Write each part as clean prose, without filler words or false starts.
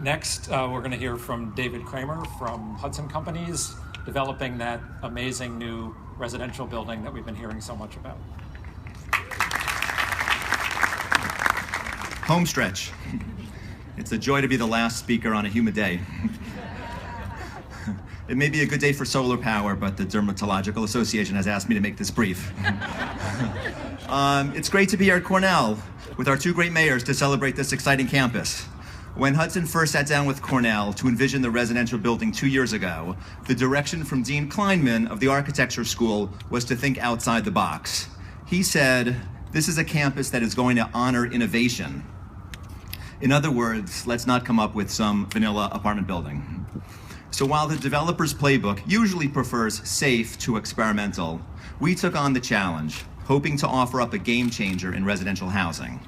Next, we're going to hear from David Kramer from Hudson Companies, developing that amazing new residential building that we've been hearing so much about. Home stretch. It's a joy to be the last speaker on a humid day. It may be a good day for solar power, but the Dermatological Association has asked me to make this brief. It's great to be here at Cornell with our two great mayors to celebrate this exciting campus. When Hudson first sat down with Cornell to envision the residential building 2 years ago, the direction from Dean Kleinman of the architecture school was to think outside the box. He said, "This is a campus that is going to honor innovation." In other words, let's not come up with some vanilla apartment building. So while the developer's playbook usually prefers safe to experimental, we took on the challenge, hoping to offer up a game changer in residential housing.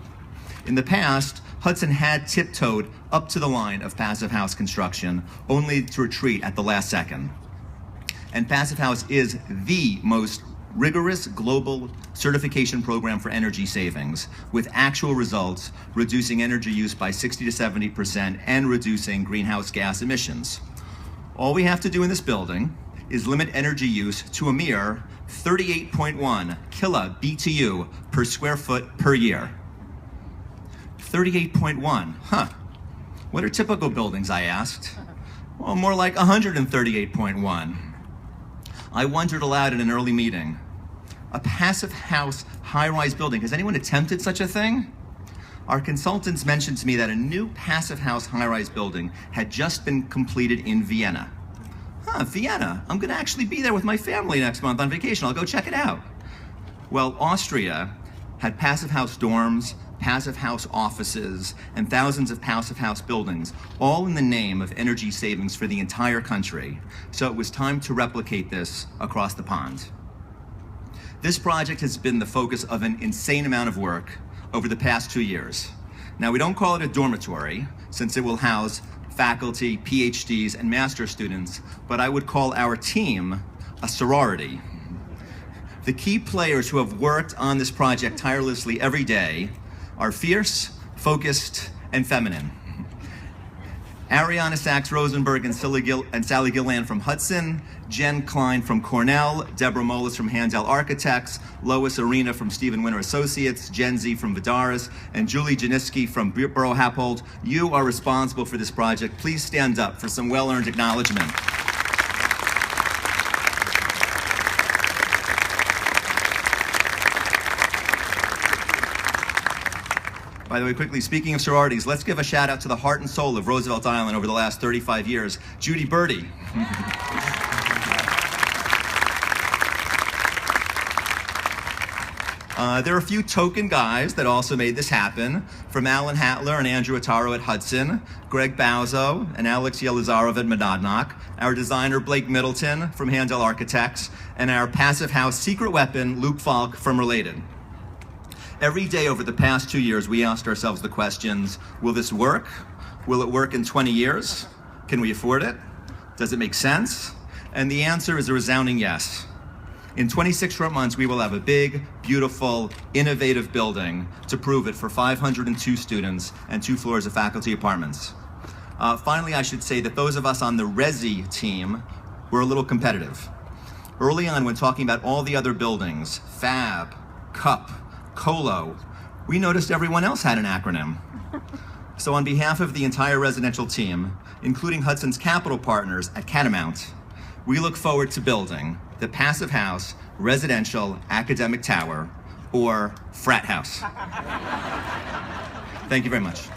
In the past, Hudson had tiptoed up to the line of passive house construction, only to retreat at the last second. And Passive House is the most rigorous global certification program for energy savings, with actual results reducing energy use by 60 to 70% and reducing greenhouse gas emissions. All we have to do in this building is limit energy use to a mere 38.1 kilo-BTU per square foot per year. 38.1, huh. What are typical buildings, I asked? Well, more like 138.1. I wondered aloud in an early meeting, a passive house high-rise building, has anyone attempted such a thing? Our consultants mentioned to me that a new passive house high-rise building had just been completed in Vienna. Vienna. I'm gonna actually be there with my family next month on vacation. I'll go check it out. Well, Austria had passive house dorms, passive house offices, and thousands of passive house buildings, all in the name of energy savings for the entire country. So it was time to replicate this across the pond. This project has been the focus of an insane amount of work over the past 2 years. Now, we don't call it a dormitory, since it will house faculty, PhDs, and master's students, but I would call our team a sorority. The key players who have worked on this project tirelessly every day are fierce, focused, and feminine. Ariana Sachs-Rosenberg and Sally Gilland from Hudson, Jen Klein from Cornell, Deborah Molis from Handel Architects, Lois Arena from Stephen Winter Associates, Jen Z from Vidaris, and Julie Janiski from Borough Happold. You are responsible for this project. Please stand up for some well-earned acknowledgement. By the way, quickly, speaking of sororities, let's give a shout out to the heart and soul of Roosevelt Island over the last 35 years, Judy Birdie. There are a few token guys that also made this happen, from Alan Hatler and Andrew Ataro at Hudson, Greg Bauzo and Alex Yelizarov at Monadnock, our designer Blake Middleton from Handel Architects, and our passive house secret weapon, Luke Falk from Related. Every day over the past 2 years, we asked ourselves the questions, will this work? Will it work in 20 years? Can we afford it? Does it make sense? And the answer is a resounding yes. In 26 short months, we will have a big, beautiful, innovative building to prove it for 502 students and 2 floors of faculty apartments. Finally, I should say that those of us on the Resi team were a little competitive. Early on, when talking about all the other buildings, Fab, Cup, Colo, we noticed everyone else had an acronym. So on behalf of the entire residential team, including Hudson's capital partners at Catamount, we look forward to building the Passive House Residential Academic Tower, or Frat House. Thank you very much.